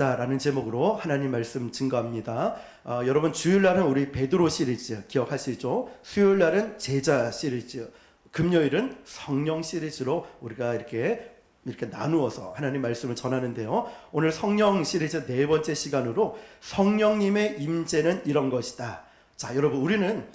라는 제목으로 하나님 말씀 증거합니다. 여러분 주일날은 우리 베드로 시리즈 기억하시죠? 수요일날은 제자 시리즈, 금요일은 성령 시리즈로 우리가 이렇게 나누어서 하나님 말씀을 전하는데요. 오늘 성령 시리즈 네 번째 시간으로 성령님의 임재는 이런 것이다. 자, 여러분 우리는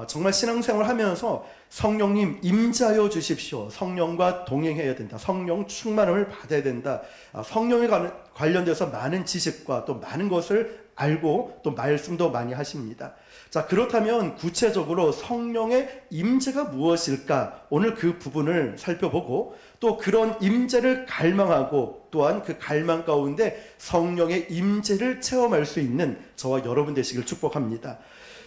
정말 신앙생활 하면서 성령님 임재하여 주십시오. 성령과 동행해야 된다. 성령 충만함을 받아야 된다. 성령에 관련돼서 많은 지식과 또 많은 것을 알고 또 말씀도 많이 하십니다. 자, 그렇다면 구체적으로 성령의 임재가 무엇일까? 오늘 그 부분을 살펴보고 또 그런 임재를 갈망하고 또한 그 갈망 가운데 성령의 임재를 체험할 수 있는 저와 여러분 되시길 축복합니다.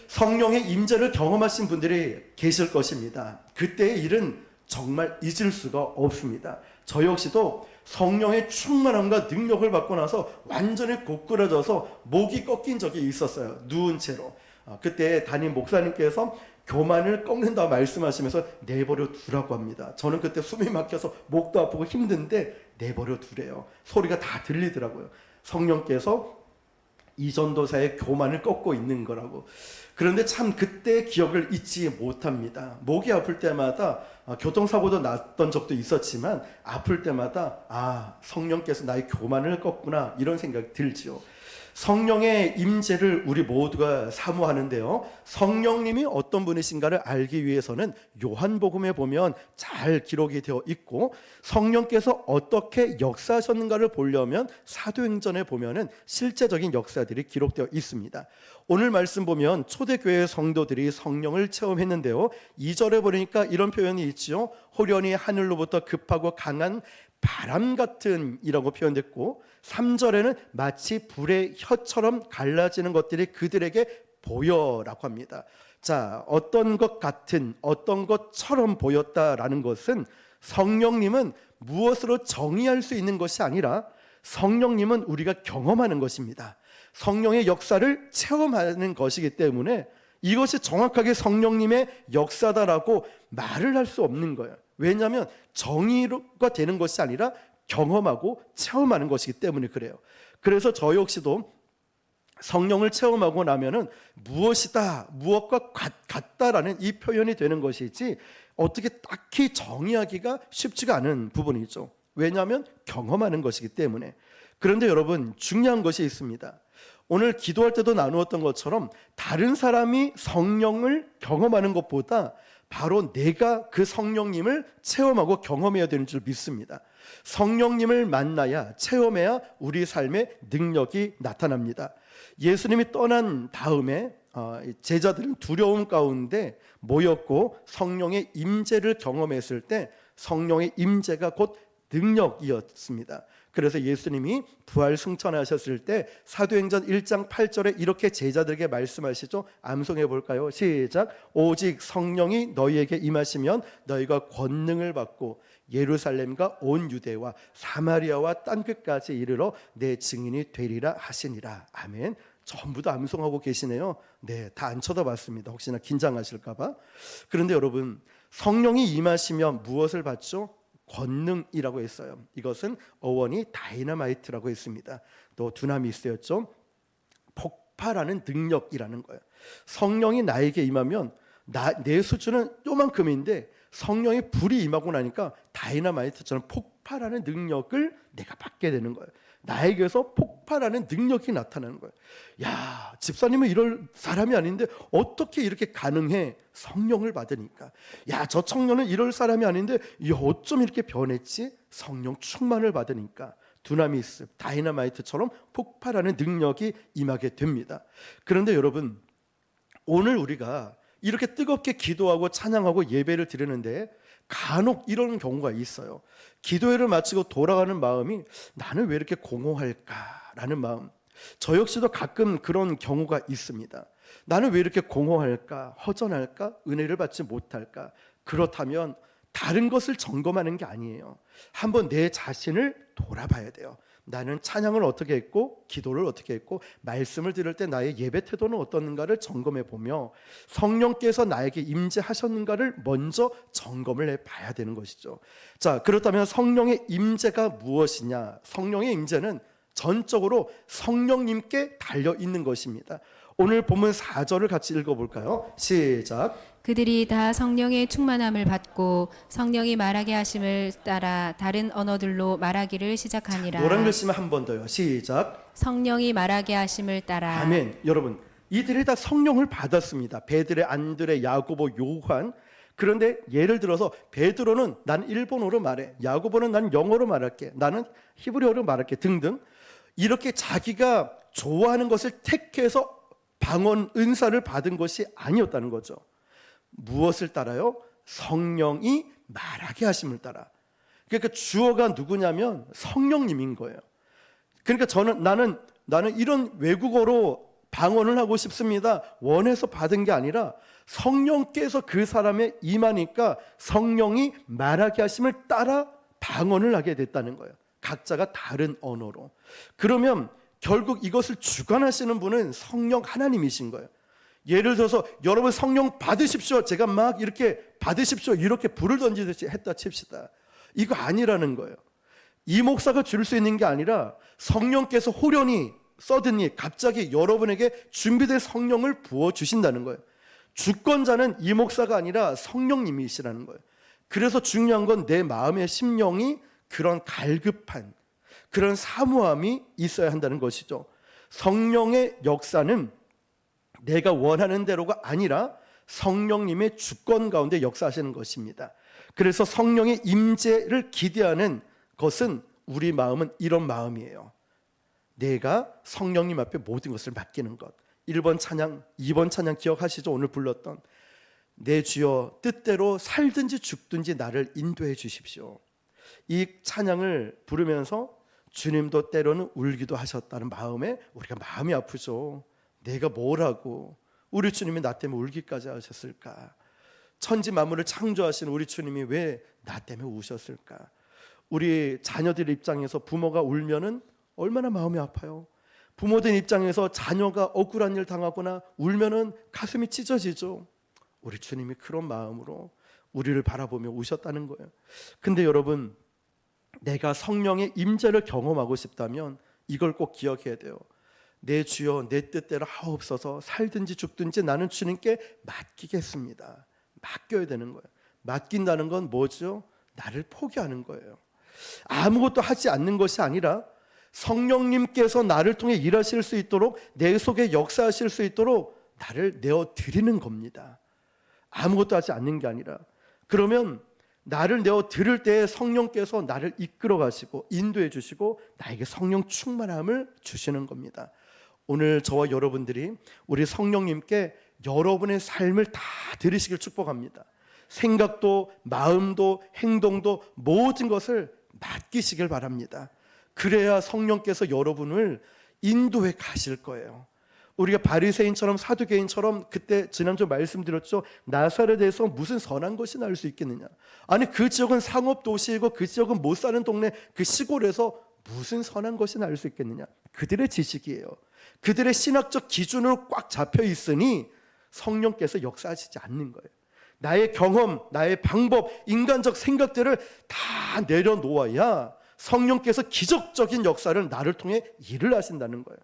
성령의 임재를 경험하신 분들이 계실 것입니다. 그때의 일은 정말 잊을 수가 없습니다. 저 역시도 성령의 충만함과 능력을 받고 나서 완전히 고꾸라져서 목이 꺾인 적이 있었어요. 누운 채로. 그때 담임 목사님께서 교만을 꺾는다 말씀하시면서 내버려 두라고 합니다. 저는 그때 숨이 막혀서 목도 아프고 힘든데 내버려 두래요. 소리가 다 들리더라고요. 성령께서 이 전도사의 교만을 꺾고 있는 거라고. 그런데 참 그때 기억을 잊지 못합니다. 목이 아플 때마다 교통사고도 났던 적도 있었지만 아플 때마다 성령께서 나의 교만을 꺾구나 이런 생각이 들죠. 성령의 임재를 우리 모두가 사모하는데요. 성령님이 어떤 분이신가를 알기 위해서는 요한복음에 보면 잘 기록이 되어 있고 성령께서 어떻게 역사하셨는가를 보려면 사도행전에 보면은 실제적인 역사들이 기록되어 있습니다. 오늘 말씀 보면 초대교회 성도들이 성령을 체험했는데요. 2절에 보니까 이런 표현이 있지요. 호련히 하늘로부터 급하고 강한 바람 같은 이라고 표현됐고 3절에는 마치 불의 혀처럼 갈라지는 것들이 그들에게 보여라고 합니다. 자, 어떤 것 같은 어떤 것처럼 보였다라는 것은 성령님은 무엇으로 정의할 수 있는 것이 아니라 성령님은 우리가 경험하는 것입니다. 성령의 역사를 체험하는 것이기 때문에 이것이 정확하게 성령님의 역사다라고 말을 할 수 없는 거예요. 왜냐하면 정의가 되는 것이 아니라 경험하고 체험하는 것이기 때문에 그래요. 그래서 저 역시도 성령을 체험하고 나면은 무엇이다, 무엇과 같다라는 이 표현이 되는 것이지 어떻게 딱히 정의하기가 쉽지가 않은 부분이죠. 왜냐하면 경험하는 것이기 때문에. 그런데 여러분 중요한 것이 있습니다. 오늘 기도할 때도 나누었던 것처럼 다른 사람이 성령을 경험하는 것보다 바로 내가 그 성령님을 체험하고 경험해야 되는 줄 믿습니다. 성령님을 만나야 체험해야 우리 삶의 능력이 나타납니다. 예수님이 떠난 다음에 제자들은 두려움 가운데 모였고 성령의 임재를 경험했을 때 성령의 임재가 곧 능력이었습니다. 그래서 예수님이 부활 승천하셨을 때 사도행전 1장 8절에 이렇게 제자들에게 말씀하시죠. 암송해 볼까요? 시작. 오직 성령이 너희에게 임하시면 너희가 권능을 받고 예루살렘과 온 유대와 사마리아와 땅끝까지 이르러 내 증인이 되리라 하시니라. 아멘. 전부 다 암송하고 계시네요. 네, 다 안 쳐다봤습니다. 혹시나 긴장하실까 봐. 그런데 여러분 성령이 임하시면 무엇을 받죠? 권능이라고 했어요. 이것은 어원이 다이너마이트라고 했습니다. 또 두나미스였죠. 폭발하는 능력이라는 거예요. 성령이 나에게 임하면 내 수준은 요만큼인데 성령의 불이 임하고 나니까 다이너마이트처럼 폭발하는 능력을 내가 받게 되는 거예요. 나에게서 폭발하는 능력이 나타나는 거예요. 야, 집사님은 이럴 사람이 아닌데 어떻게 이렇게 가능해? 성령을 받으니까. 야, 저 청년은 이럴 사람이 아닌데 어쩜 이렇게 변했지? 성령 충만을 받으니까. 두나미스, 다이너마이트처럼 폭발하는 능력이 임하게 됩니다. 그런데 여러분, 오늘 우리가 이렇게 뜨겁게 기도하고 찬양하고 예배를 드리는데 간혹 이런 경우가 있어요. 기도회를 마치고 돌아가는 마음이 나는 왜 이렇게 공허할까라는 마음. 저 역시도 가끔 그런 경우가 있습니다. 나는 왜 이렇게 공허할까, 허전할까, 은혜를 받지 못할까. 그렇다면 다른 것을 점검하는 게 아니에요. 한번 내 자신을 돌아봐야 돼요. 나는 찬양을 어떻게 했고 기도를 어떻게 했고 말씀을 들을 때 나의 예배 태도는 어떻는가를 점검해 보며 성령께서 나에게 임재하셨는가를 먼저 점검을 해봐야 되는 것이죠. 자, 그렇다면 성령의 임재가 무엇이냐? 성령의 임재는 전적으로 성령님께 달려 있는 것입니다. 오늘 본문 4절을 같이 읽어볼까요? 시작. 그들이 다 성령의 충만함을 받고 성령이 말하게 하심을 따라 다른 언어들로 말하기를 시작하니라. 노란 글씨만 한 번 더요. 시작. 성령이 말하게 하심을 따라. 아멘. 여러분, 이들이 다 성령을 받았습니다. 베드레, 안드레, 야고보, 요한. 그런데 예를 들어서 베드로는 난 일본어로 말해, 야고보는 난 영어로 말할게, 나는 히브리어로 말할게 등등, 이렇게 자기가 좋아하는 것을 택해서 방언 은사를 받은 것이 아니었다는 거죠. 무엇을 따라요? 성령이 말하게 하심을 따라. 그러니까 주어가 누구냐면 성령님인 거예요. 그러니까 나는 이런 외국어로 방언을 하고 싶습니다, 원해서 받은 게 아니라 성령께서 그 사람에 임하니까 성령이 말하게 하심을 따라 방언을 하게 됐다는 거예요. 각자가 다른 언어로. 그러면 결국 이것을 주관하시는 분은 성령 하나님이신 거예요. 예를 들어서 여러분 성령 받으십시오, 제가 막 이렇게 받으십시오 이렇게 불을 던지듯이 했다 칩시다. 이거 아니라는 거예요. 이 목사가 줄 수 있는 게 아니라 성령께서 호련히 서든니 갑자기 여러분에게 준비된 성령을 부어주신다는 거예요. 주권자는 이 목사가 아니라 성령님이시라는 거예요. 그래서 중요한 건 내 마음의 심령이 그런 갈급한, 그런 사모함이 있어야 한다는 것이죠. 성령의 역사는 내가 원하는 대로가 아니라 성령님의 주권 가운데 역사하시는 것입니다. 그래서 성령의 임재를 기대하는 것은 우리 마음은 이런 마음이에요. 내가 성령님 앞에 모든 것을 맡기는 것. 1번 찬양, 2번 찬양 기억하시죠? 오늘 불렀던 내 주여 뜻대로 살든지 죽든지 나를 인도해 주십시오. 이 찬양을 부르면서 주님도 때로는 울기도 하셨다는 마음에 우리가 마음이 아프죠. 내가 뭘 하고 우리 주님이 나 때문에 울기까지 하셨을까? 천지 만물을 창조하신 우리 주님이 왜 나 때문에 우셨을까? 우리 자녀들 입장에서 부모가 울면은 얼마나 마음이 아파요. 부모들 입장에서 자녀가 억울한 일 당하거나 울면은 가슴이 찢어지죠. 우리 주님이 그런 마음으로 우리를 바라보며 우셨다는 거예요. 근데 여러분, 내가 성령의 임재를 경험하고 싶다면 이걸 꼭 기억해야 돼요. 내 주여 내 뜻대로 하옵소서, 살든지 죽든지 나는 주님께 맡기겠습니다. 맡겨야 되는 거예요. 맡긴다는 건 뭐죠? 나를 포기하는 거예요. 아무것도 하지 않는 것이 아니라 성령님께서 나를 통해 일하실 수 있도록, 내 속에 역사하실 수 있도록 나를 내어드리는 겁니다. 아무것도 하지 않는 게 아니라. 그러면 나를 내어드릴 때 성령께서 나를 이끌어 가시고 인도해 주시고 나에게 성령 충만함을 주시는 겁니다. 오늘 저와 여러분들이 우리 성령님께 여러분의 삶을 다 드리시길 축복합니다. 생각도 마음도 행동도 모든 것을 맡기시길 바랍니다. 그래야 성령께서 여러분을 인도해 가실 거예요. 우리가 바리새인처럼 사두개인처럼 그때 지난주 말씀드렸죠. 나사렛에서 무슨 선한 것이 나올 수 있겠느냐. 아니 그 지역은 상업도시이고 그 지역은 못 사는 동네, 그 시골에서 무슨 선한 것이 나올 수 있겠느냐. 그들의 지식이에요. 그들의 신학적 기준으로 꽉 잡혀 있으니 성령께서 역사하시지 않는 거예요. 나의 경험, 나의 방법, 인간적 생각들을 다 내려놓아야 성령께서 기적적인 역사를 나를 통해 일을 하신다는 거예요.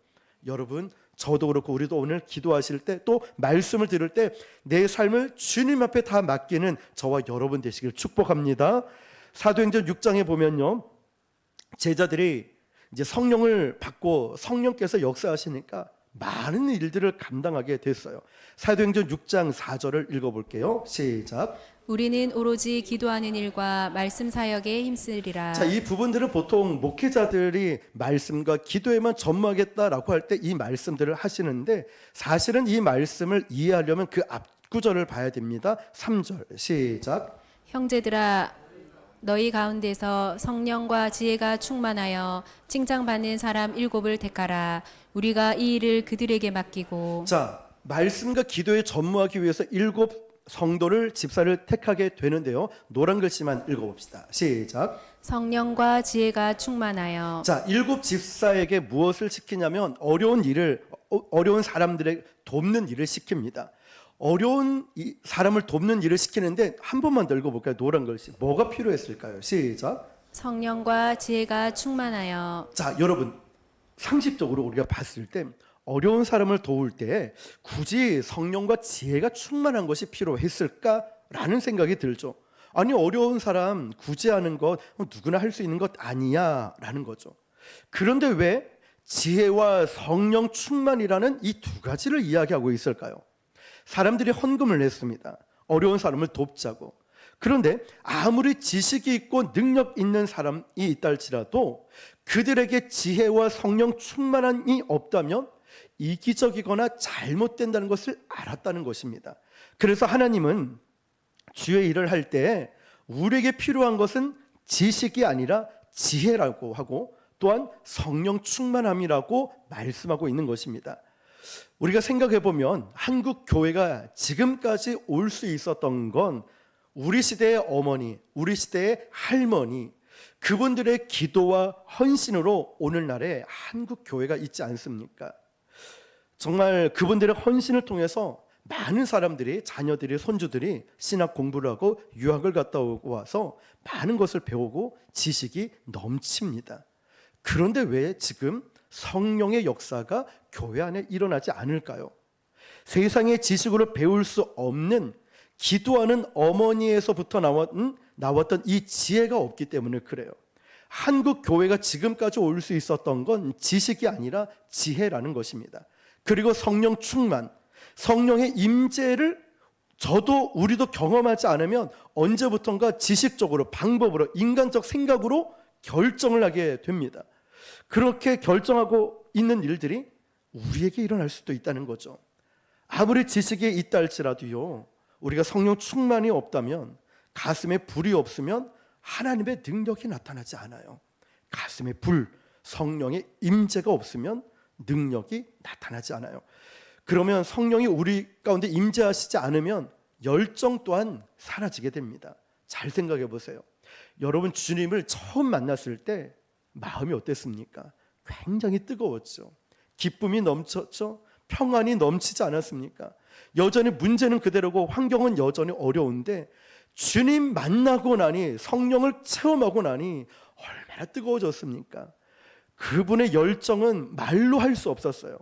여러분, 저도 그렇고 우리도 오늘 기도하실 때 또 말씀을 들을 때 내 삶을 주님 앞에 다 맡기는 저와 여러분 되시길 축복합니다. 사도행전 6장에 보면요, 제자들이 이제 성령을 받고 성령께서 역사하시니까 많은 일들을 감당하게 됐어요. 사도행전 6장 4절을 읽어볼게요. 시작. 우리는 오로지 기도하는 일과 말씀 사역에 힘쓰리라. 자, 이 부분들은 보통 목회자들이 말씀과 기도에만 전무하겠다라고 할 때 이 말씀들을 하시는데, 사실은 이 말씀을 이해하려면 그 앞구절을 봐야 됩니다. 3절 시작. 형제들아, 너희 가운데서 성령과 지혜가 충만하여 칭찬받는 사람 7을 택하라. 우리가 이 일을 그들에게 맡기고. 자, 말씀과 기도에 전무하기 위해서 7 성도를, 집사를 택하게 되는데요. 노란 글씨만 읽어봅시다. 시작. 성령과 지혜가 충만하여. 자, 7 집사에게 무엇을 시키냐면 어려운 사람들의 돕는 일을 시킵니다. 어려운 사람을 돕는 일을 시키는데 한 번만 더 읽어볼까요? 노란 글씨. 뭐가 필요했을까요? 시작. 성령과 지혜가 충만하여. 자, 여러분, 상식적으로 우리가 봤을 때 어려운 사람을 도울 때 굳이 성령과 지혜가 충만한 것이 필요했을까라는 생각이 들죠. 아니, 어려운 사람 구제하는 것 누구나 할 수 있는 것 아니야 라는 거죠. 그런데 왜 지혜와 성령 충만이라는 이 두 가지를 이야기하고 있을까요? 사람들이 헌금을 냈습니다. 어려운 사람을 돕자고. 그런데 아무리 지식이 있고 능력 있는 사람이 있다 할지라도 그들에게 지혜와 성령 충만함이 없다면 이기적이거나 잘못된다는 것을 알았다는 것입니다. 그래서 하나님은 주의 일을 할 때 우리에게 필요한 것은 지식이 아니라 지혜라고 하고 또한 성령 충만함이라고 말씀하고 있는 것입니다. 우리가 생각해 보면 한국 교회가 지금까지 올 수 있었던 건 우리 시대의 어머니, 우리 시대의 할머니, 그분들의 기도와 헌신으로 오늘날의 한국 교회가 있지 않습니까? 정말 그분들의 헌신을 통해서 많은 사람들이, 자녀들이, 손주들이 신학 공부를 하고 유학을 갔다 오고 와서 많은 것을 배우고 지식이 넘칩니다. 그런데 왜 지금 성령의 역사가 교회 안에 일어나지 않을까요? 세상의 지식으로 배울 수 없는 기도하는 어머니에서부터 나왔던 이 지혜가 없기 때문에 그래요. 한국 교회가 지금까지 올 수 있었던 건 지식이 아니라 지혜라는 것입니다. 그리고 성령 충만, 성령의 임재를 저도 우리도 경험하지 않으면 언제부턴가 지식적으로, 방법으로, 인간적 생각으로 결정을 하게 됩니다. 그렇게 결정하고 있는 일들이 우리에게 일어날 수도 있다는 거죠. 아무리 지식이 있다 할지라도요, 우리가 성령 충만이 없다면, 가슴에 불이 없으면 하나님의 능력이 나타나지 않아요. 가슴에 불, 성령의 임재가 없으면 능력이 나타나지 않아요. 그러면 성령이 우리 가운데 임재하시지 않으면 열정 또한 사라지게 됩니다. 잘 생각해 보세요. 여러분, 주님을 처음 만났을 때 마음이 어땠습니까? 굉장히 뜨거웠죠. 기쁨이 넘쳤죠. 평안이 넘치지 않았습니까? 여전히 문제는 그대로고 환경은 여전히 어려운데 주님 만나고 나니, 성령을 체험하고 나니 얼마나 뜨거워졌습니까? 그분의 열정은 말로 할 수 없었어요.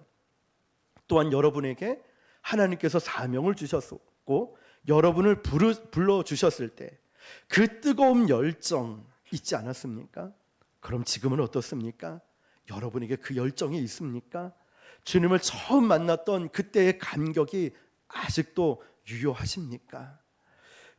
또한 여러분에게 하나님께서 사명을 주셨고 여러분을 불러주셨을 때 그 뜨거운 열정 있지 않았습니까? 그럼 지금은 어떻습니까? 여러분에게 그 열정이 있습니까? 주님을 처음 만났던 그때의 감격이 아직도 유효하십니까?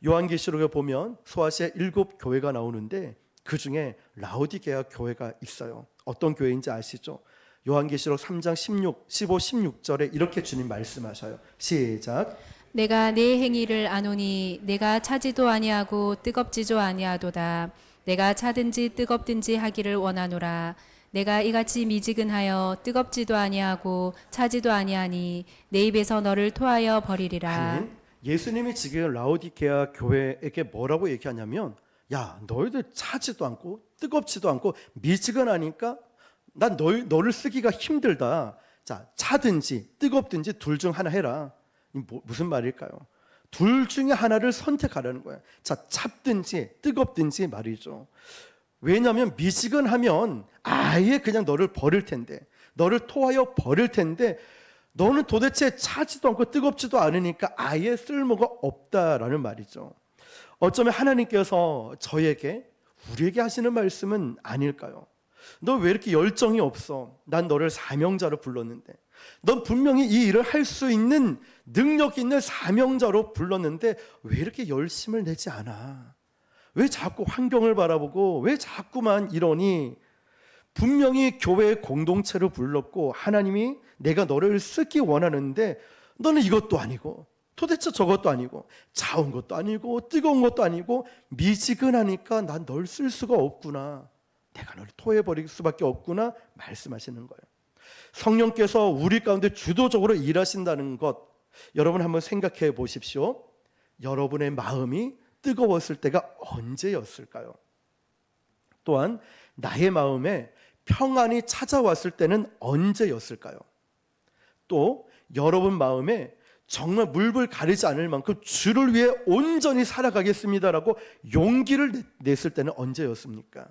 요한계시록에 보면 소아시아 7 교회가 나오는데 그 중에 라오디게아 교회가 있어요. 어떤 교회인지 아시죠? 요한계시록 3장 15, 16절에 이렇게 주님 말씀하셔요. 시작. 내가 내 행위를 아노니 내가 차지도 아니하고 뜨겁지도 아니하도다. 내가 차든지 뜨겁든지 하기를 원하노라. 내가 이같이 미지근하여 뜨겁지도 아니하고 차지도 아니하니 내 입에서 너를 토하여 버리리라. 아멘. 예수님이 지금 라오디게아 교회에게 뭐라고 얘기하냐면, 야, 너희들 차지도 않고 뜨겁지도 않고 미지근하니까 난 너를 쓰기가 힘들다. 자, 차든지 뜨겁든지 둘 중 하나 해라. 무슨 말일까요? 둘 중에 하나를 선택하라는 거예요. 자, 찹든지 뜨겁든지 말이죠. 왜냐하면 미지근하면 아예 그냥 너를 버릴 텐데, 너를 토하여 버릴 텐데, 너는 도대체 차지도 않고 뜨겁지도 않으니까 아예 쓸모가 없다라는 말이죠. 어쩌면 하나님께서 저에게, 우리에게 하시는 말씀은 아닐까요? 너 왜 이렇게 열정이 없어? 난 너를 사명자로 불렀는데, 넌 분명히 이 일을 할 수 있는 능력 있는 사명자로 불렀는데 왜 이렇게 열심을 내지 않아? 왜 자꾸 환경을 바라보고 왜 자꾸만 이러니? 분명히 교회의 공동체로 불렀고 하나님이 내가 너를 쓰기 원하는데 너는 이것도 아니고 도대체 저것도 아니고 차운 것도 아니고 뜨거운 것도 아니고 미지근하니까 난 널 쓸 수가 없구나. 내가 너를 토해버릴 수밖에 없구나 말씀하시는 거예요. 성령께서 우리 가운데 주도적으로 일하신다는 것, 여러분 한번 생각해 보십시오. 여러분의 마음이 뜨거웠을 때가 언제였을까요? 또한 나의 마음에 평안이 찾아왔을 때는 언제였을까요? 또 여러분 마음에 정말 물불 가리지 않을 만큼 주를 위해 온전히 살아가겠습니다라고 용기를 냈을 때는 언제였습니까?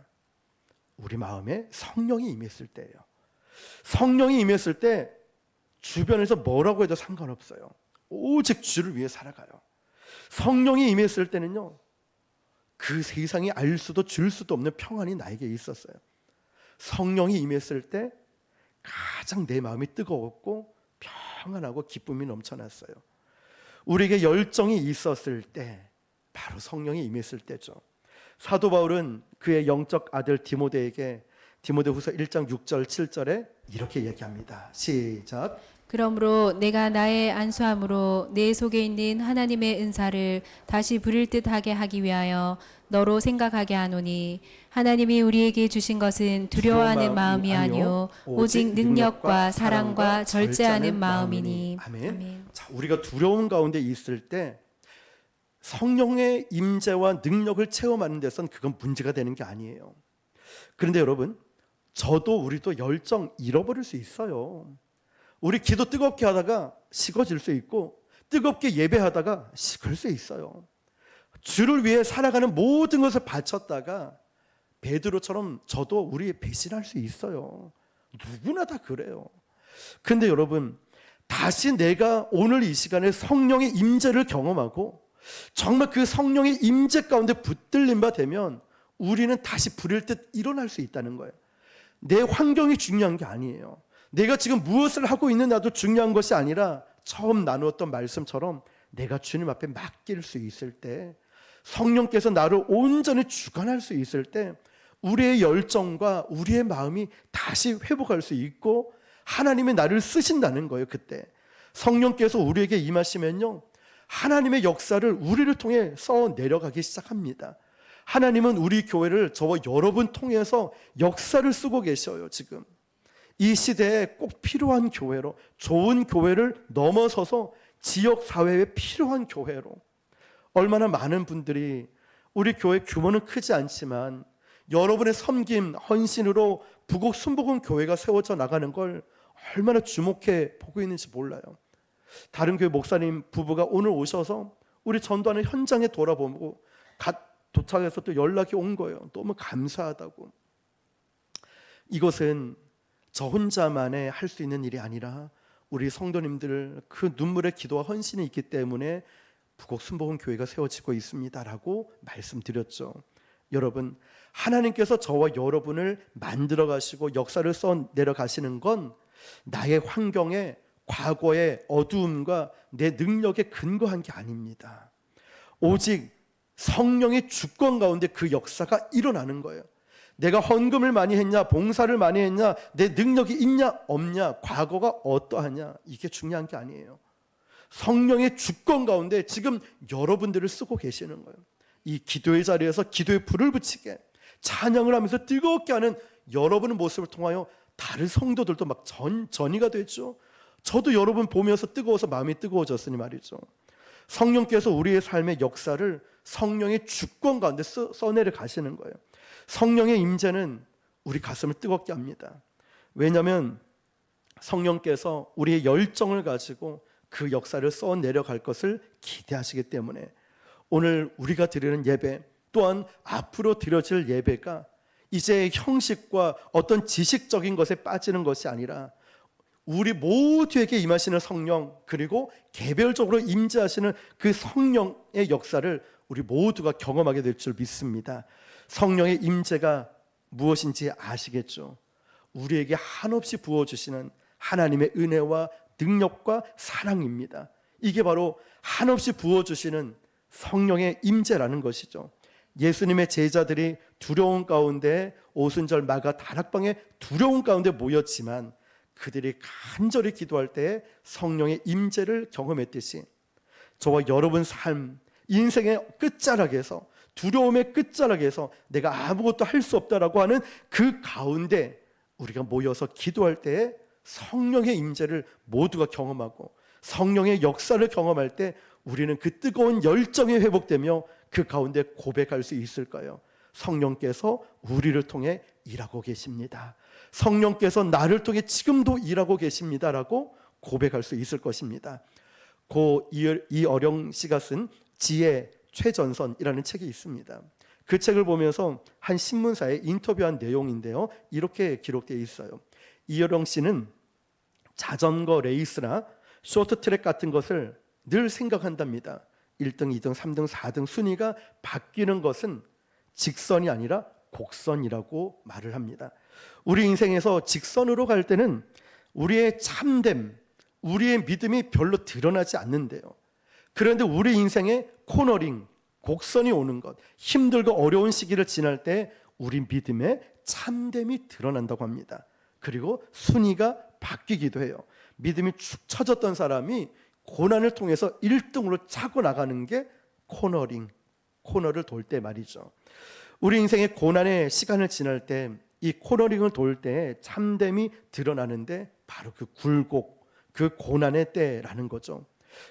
우리 마음에 성령이 임했을 때예요. 성령이 임했을 때 주변에서 뭐라고 해도 상관없어요. 오직 주를 위해 살아가요. 성령이 임했을 때는요, 그 세상이 알 수도 줄 수도 없는 평안이 나에게 있었어요. 성령이 임했을 때 가장 내 마음이 뜨거웠고 평안하고 기쁨이 넘쳐났어요. 우리에게 열정이 있었을 때 바로 성령이 임했을 때죠. 사도 바울은 그의 영적 아들 디모데에게 디모데후서 1장 6절 7절에 이렇게 얘기합니다. 시작. 그러므로 내가 나의 안수함으로 내 속에 있는 하나님의 은사를 다시 부릴 듯하게 하기 위하여 너로 생각하게 하노니 하나님이 우리에게 주신 것은 두려워하는 마음이 아니요 오직 능력과 사랑과 절제하는 마음이니. 아멘. 자, 우리가 두려움 가운데 있을 때 성령의 임재와 능력을 체험하는 데선 그건 문제가 되는 게 아니에요. 그런데 여러분, 저도 우리도 열정 잃어버릴 수 있어요. 우리 기도 뜨겁게 하다가 식어질 수 있고 뜨겁게 예배하다가 식을 수 있어요. 주를 위해 살아가는 모든 것을 바쳤다가 베드로처럼 저도 우리 배신할 수 있어요. 누구나 다 그래요. 근데 여러분, 다시 내가 오늘 이 시간에 성령의 임재를 경험하고 정말 그 성령의 임재 가운데 붙들림 바 되면 우리는 다시 부릴 듯 일어날 수 있다는 거예요. 내 환경이 중요한 게 아니에요. 내가 지금 무엇을 하고 있느냐도 중요한 것이 아니라 처음 나누었던 말씀처럼 내가 주님 앞에 맡길 수 있을 때, 성령께서 나를 온전히 주관할 수 있을 때 우리의 열정과 우리의 마음이 다시 회복할 수 있고 하나님이 나를 쓰신다는 거예요. 그때 성령께서 우리에게 임하시면요, 하나님의 역사를 우리를 통해 써 내려가기 시작합니다. 하나님은 우리 교회를 저와 여러분 통해서 역사를 쓰고 계셔요. 지금 이 시대에 꼭 필요한 교회로, 좋은 교회를 넘어서서 지역사회에 필요한 교회로, 얼마나 많은 분들이 우리 교회 규모는 크지 않지만 여러분의 섬김, 헌신으로 부곡 순복음 교회가 세워져 나가는 걸 얼마나 주목해 보고 있는지 몰라요. 다른 교회 목사님 부부가 오늘 오셔서 우리 전도하는 현장에 돌아보고 도착해서 또 연락이 온 거예요. 너무 감사하다고. 이것은 저 혼자만의 할 수 있는 일이 아니라 우리 성도님들 그 눈물의 기도와 헌신이 있기 때문에 부곡 순복음 교회가 세워지고 있습니다라고 말씀드렸죠. 여러분, 하나님께서 저와 여러분을 만들어 가시고 역사를 써 내려가시는 건 나의 환경에, 과거의 어두움과 내 능력에 근거한 게 아닙니다. 오직 성령의 주권 가운데 그 역사가 일어나는 거예요. 내가 헌금을 많이 했냐, 봉사를 많이 했냐, 내 능력이 있냐 없냐, 과거가 어떠하냐, 이게 중요한 게 아니에요. 성령의 주권 가운데 지금 여러분들을 쓰고 계시는 거예요. 이 기도의 자리에서 기도의 불을 붙이게, 찬양을 하면서 뜨겁게 하는 여러분의 모습을 통하여 다른 성도들도 막 전이가 됐죠. 저도 여러분 보면서 뜨거워서 마음이 뜨거워졌으니 말이죠. 성령께서 우리의 삶의 역사를 성령의 주권 가운데 써내려 가시는 거예요. 성령의 임재는 우리 가슴을 뜨겁게 합니다. 왜냐하면 성령께서 우리의 열정을 가지고 그 역사를 써내려갈 것을 기대하시기 때문에 오늘 우리가 드리는 예배, 또한 앞으로 드려질 예배가 이제 형식과 어떤 지식적인 것에 빠지는 것이 아니라 우리 모두에게 임하시는 성령, 그리고 개별적으로 임재하시는 그 성령의 역사를 우리 모두가 경험하게 될 줄 믿습니다. 성령의 임재가 무엇인지 아시겠죠? 우리에게 한없이 부어주시는 하나님의 은혜와 능력과 사랑입니다. 이게 바로 한없이 부어주시는 성령의 임재라는 것이죠. 예수님의 제자들이 두려움 가운데, 오순절 마가 다락방에 두려움 가운데 모였지만 그들이 간절히 기도할 때 성령의 임재를 경험했듯이 저와 여러분 삶, 인생의 끝자락에서, 두려움의 끝자락에서 내가 아무것도 할 수 없다라고 하는 그 가운데 우리가 모여서 기도할 때 성령의 임재를 모두가 경험하고 성령의 역사를 경험할 때 우리는 그 뜨거운 열정이 회복되며 그 가운데 고백할 수 있을까요? 성령께서 우리를 통해 일하고 계십니다. 성령께서 나를 통해 지금도 일하고 계십니다라고 고백할 수 있을 것입니다. 고 이어령 씨가 쓴 지혜 최전선이라는 책이 있습니다. 그 책을 보면서 한 신문사에 인터뷰한 내용인데요, 이렇게 기록되어 있어요. 이효령 씨는 자전거 레이스나 쇼트트랙 같은 것을 늘 생각한답니다. 1등, 2등, 3등, 4등 순위가 바뀌는 것은 직선이 아니라 곡선이라고 말을 합니다. 우리 인생에서 직선으로 갈 때는 우리의 참됨, 우리의 믿음이 별로 드러나지 않는데요. 그런데 우리 인생에 코너링, 곡선이 오는 것, 힘들고 어려운 시기를 지날 때 우리 믿음의 참됨이 드러난다고 합니다. 그리고 순위가 바뀌기도 해요. 믿음이 축 처졌던 사람이 고난을 통해서 1등으로 차고 나가는 게 코너링, 코너를 돌 때 말이죠. 우리 인생의 고난의 시간을 지날 때 이 코너링을 돌 때 참됨이 드러나는데 바로 그 굴곡, 그 고난의 때라는 거죠.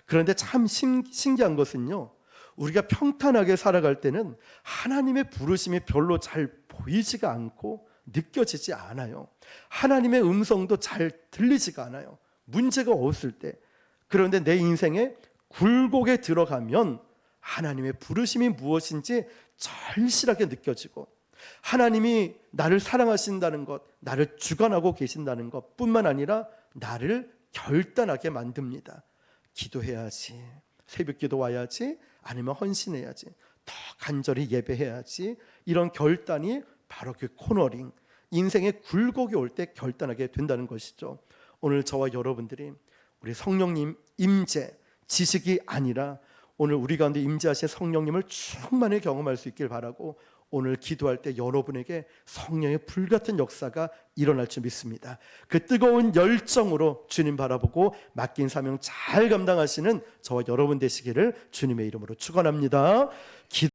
그런데 참 신기한 것은요, 우리가 평탄하게 살아갈 때는 하나님의 부르심이 별로 잘 보이지가 않고 느껴지지 않아요. 하나님의 음성도 잘 들리지가 않아요. 문제가 없을 때. 그런데 내 인생에 굴곡에 들어가면 하나님의 부르심이 무엇인지 절실하게 느껴지고, 하나님이 나를 사랑하신다는 것, 나를 주관하고 계신다는 것 뿐만 아니라 나를 결단하게 만듭니다. 기도해야지, 새벽기도 와야지, 아니면 헌신해야지, 더 간절히 예배해야지. 이런 결단이 바로 그 코너링, 인생의 굴곡이 올 때 결단하게 된다는 것이죠. 오늘 저와 여러분들이 우리 성령님 임재, 지식이 아니라 오늘 우리 가운데 임재하신 성령님을 충만히 경험할 수 있길 바라고, 오늘 기도할 때 여러분에게 성령의 불같은 역사가 일어날 줄 믿습니다. 그 뜨거운 열정으로 주님 바라보고 맡긴 사명 잘 감당하시는 저와 여러분 되시기를 주님의 이름으로 축원합니다.